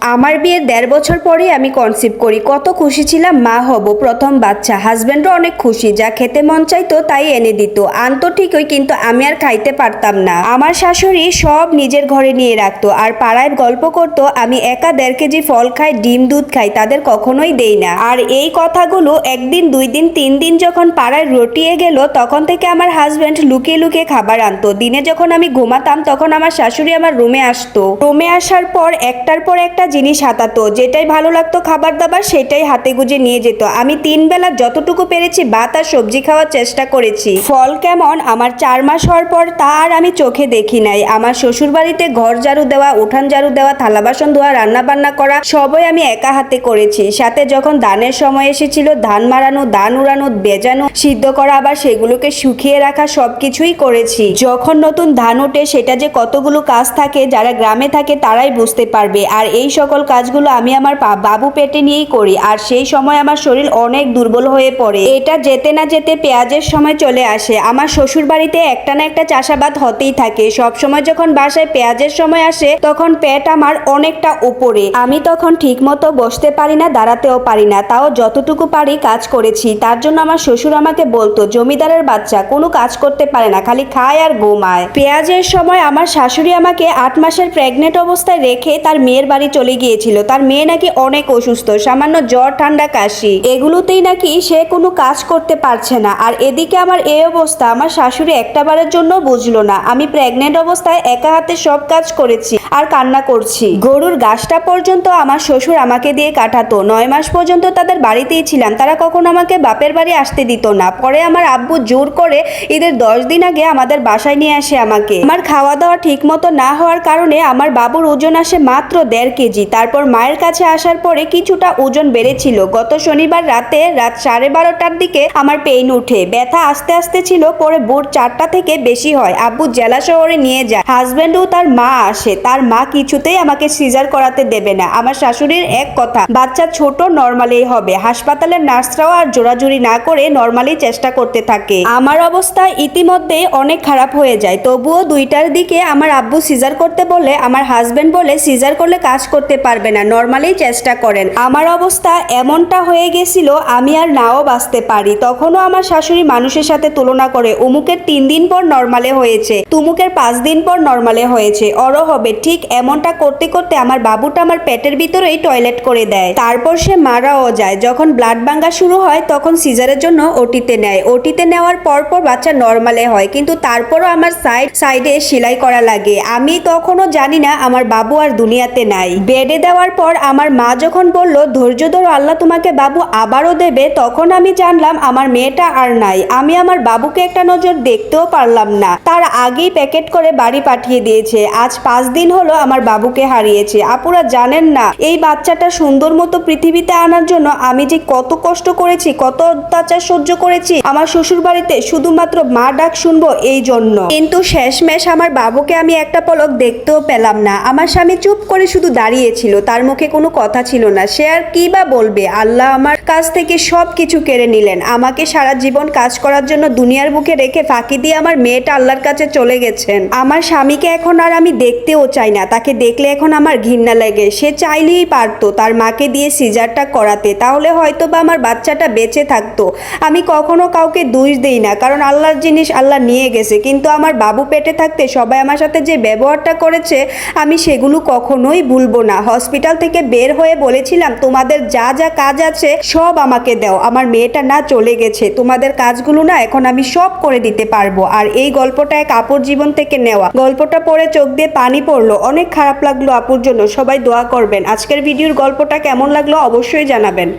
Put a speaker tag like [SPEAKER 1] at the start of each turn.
[SPEAKER 1] আমার বিয়ের ১.৫ বছর পরে আমি কনসিভ করি। কত খুশি ছিলাম, মা হব, প্রথম বাচ্চা। হাজব্যান্ডও অনেক খুশি, যা খেতে মন চাইতো তাই এনে দিত। আনতো ঠিকই, কিন্তু আমি আর খাইতে পারতাম না। আমার শাশুড়ি সব নিজের ঘরে নিয়ে রাখতো আর পাড়ায় গল্প করতো আমি একা ১.৫ কেজি ফল খাই, ডিম দুধ খাই, তাদের কখনোই দেই না। আর এই কথাগুলো একদিন, ২ দিন, ৩ দিন যখন পাড়ায় রটিয়ে গেল, তখন থেকে আমার হাজব্যান্ড লুকিয়ে লুকিয়ে খাবার আনতো। দিনে যখন আমি ঘুমাতাম তখন আমার শাশুড়ি আমার রুমে আসতো। রুমে আসার পর একটার পর একটা জিনিস হাতাতো, যেটাই ভালো লাগতো খাবার দাবার সেটাই হাতে গুজে নিয়ে যেত। আমি ৩ বেলা যতটুকু পেরেছি ভাত আর সবজি খাওয়ার চেষ্টা করেছি। ফল কেমন আমার ৪ মাস হওয়ার পর তা আর আমি চোখে দেখি নাই। আমার শ্বশুর বাড়িতে ঘর ঝাড়ু দেওয়া, উঠান ঝাড়ু দেওয়া, থালা বাসন ধোয়া, রান্না বান্না করা সবই আমি একা হাতে করেছি। সাথে যখন ধানের সময় এসেছিল, ধান মারানো, ধান উড়ানো, বেজানো, সিদ্ধ করা, আবার সেগুলোকে শুকিয়ে রাখা, সবকিছুই করেছি। যখন নতুন ধান ওঠে সেটা যে কতগুলো কাজ থাকে, যারা গ্রামে থাকে তারাই বুঝতে পারবে। আর এই সকল কাজগুলো আমি আমার বাবু পেটে নিয়েই করি। আর সেই সময় আমার শরীর অনেক দুর্বল হয়ে পড়ে। এটা যেতে না যেতে পেঁয়াজের সময় চলে আসে। আমার শ্বশুর বাড়িতে একটা না একটা চাষাবাদ হতেই থাকে। সব সময় যখন বাসায় পেঁয়াজের সময় আসে তখন পেট আমার অনেকটা উপরে। আমি তখন ঠিক মতো বসতে পারি না, দাঁড়াতেও পারি না। তাও যতটুকু পারি কাজ করেছি। তার জন্য আমার শ্বশুর আমাকে বলতো, জমিদারের বাচ্চা, কোনো কাজ করতে পারে না, খালি খায় আর ঘুমায়। পেঁয়াজের সময় আমার শাশুড়ি আমাকে ৮ মাসের প্রেগনেন্ট অবস্থায় রেখে তার মেয়ের বাড়ি চলে গিয়েছিল। তার মেয়ে নাকি অনেক অসুস্থ, সামান্য জ্বর, ঠান্ডা, কাশি, এগুলোতেই নাকি সে কোনো কাজ করতে পারছে না। আর এদিকে আমার এই অবস্থা, আমার শাশুড়ি একটাবারের জন্য বুঝলো না। আমি প্রেগনেন্ট অবস্থায় একা হাতে সব কাজ করেছি আর কান্না করছি। গরুর ঘাসটা পর্যন্ত আমার শ্বশুর আমাকে দিয়ে কাটাতো। ৯ মাস পর্যন্ত তাদের বাড়িতেই ছিলাম, তারা কখনো আমাকে বাপের বাড়ি আসতে দিত না। পরে আমার আব্বু জোর করে ঈদের ১০ দিন আগে আমাদের বাসায় নিয়ে আসে আমাকে। আমার খাওয়া দাওয়া ঠিক মতো না হওয়ার কারণে আমার বাবুর ওজন আসে মাত্র ১.৫ কেজি। তারপর মায়ের কাছে আসার পরে কিছুটা ওজন বেড়েছিল। গত শনিবার রাতে রাত 12:30টার দিকে আমার পেইন উঠে, ব্যথা আস্তে আস্তে ছিল, পরে ভোর 4টা থেকে বেশি হয়। আব্বু জেলা শহরে নিয়ে যায়, হাজবেন্ডও তার মা আসে। তার মা কিছুতেই আমাকে সিজার করাতে দেবে না। আমার শাশুড়ির এক কথা, বাচ্চা ছোট, নর্মালি হবে। হাসপাতালের নার্সরাও আর জোরাজুরি না করে নর্মালি চেষ্টা করতে থাকে। আমার অবস্থা ইতিমধ্যে অনেক খারাপ হয়ে যায়। তবুও 2টার দিকে আমার আব্বু সিজার করতে বলে আমার হাজবেন্ড বলে সিজার করলে কাজ করতে পারবে না, নর্মালি চেষ্টা করেন। আমার অবস্থা এমনটা হয়ে গেছিল আমি আর নাও বাঁচতে পারি। তখনও আমার শাশুড়ি মানুষের সাথে তুলনা করে, অমুকের 3 দিন পর নর্মালে হয়েছে, তুমুকের 5 দিন পর নর্মালে হয়েছে, অরও হবে। ঠিক এমনটা করতে করতে আমার বাবুটা আমার পেটের ভিতরেই টয়লেট করে দেয়। তারপর সে মারাও যায়। যখন ব্লাড ভাঙা শুরু হয় তখন সিজারের জন্য ওটিতে নেয়। ওটিতে নেওয়ার পর বাচ্চা নর্মালে হয়, কিন্তু তারপরও আমার সাইডে সেলাই করা লাগে। আমি তখনও জানি না আমার বাবু আর দুনিয়াতে নাই। বেডে দেওয়ার পর আমার মা যখন বলল, ধৈর্য ধরো, আল্লাহ তোমাকে বাবু আবারও দেবে, তখন আমি জানলাম আমার মেয়েটা আর নাই। আমি আমার বাবুকে একটা নজর দেখতেও পারলাম না। তার আগেই প্যাকেট করে বাড়ি পাঠিয়ে দিয়েছে। আজ 5 দিন হলো আমার বাবুকে হারিয়েছে। আপুরা জানেন না, এই বাচ্চাটা সুন্দর মতো পৃথিবীতে আনার জন্য আমি যে কত কষ্ট করেছি, কত অত্যাচার সহ্য করেছি আমার শ্বশুর বাড়িতে, শুধুমাত্র মা ডাক শুনবো এই জন্য। কিন্তু শেষমেশ আমার বাবুকে আমি একটা পলক দেখতেও পেলাম না। আমার স্বামী চুপ করে শুধু দাঁড়িয়েছিল, তার মুখে কোনো কথা ছিল না। সে আর কি বা বলবে। আল্লাহ আমার কাছ থেকে সব কিছু কেড়ে নিলেন। আমাকে সারা জীবন কাজ করার জন্য দুনিয়ার বুকে রেখে ফাঁকি দিয়ে আমার মেয়েটা আল্লাহর কাছে চলে গেছেন। আমার স্বামীকে এখন আর আমি দেখতেও চাই না। তাকে দেখলে এখন আমার ঘৃণা লাগে। সে চাইলেই পারতো তার মাকে দিয়ে সিজারটা করাতে, তাহলে হয়তো বা আমার বাচ্চাটা বেঁচে থাকতো। আমি কখনো কাউকে দোষ দেই না, কারণ আল্লাহর জিনিস আল্লাহ নিয়ে গেছে। কিন্তু আমার বাবু পেটে থাকতে সবাই আমার সাথে যে ব্যবহারটা করেছে আমি সেগুলো কখনোই ভুলবো না। হসপিটাল থেকে বের হয়ে বলেছিলাম, তোমাদের যা যা কাজ আছে সব আমাকে দাও, আমার মেয়েটা না চলে গেছে, তোমাদের কাজগুলো না এখন আমি সব করে দিতে পারবো। আর এই গল্পটা এক আপুর জীবন থেকে নেওয়া। গল্পটা পড়ে চোখ দিয়ে পানি পড়লো, অনেক খারাপ লাগলো আপুর জন্য। সবাই দোয়া করবেন। আজকের ভিডিওর গল্পটা কেমন লাগলো অবশ্যই জানাবেন।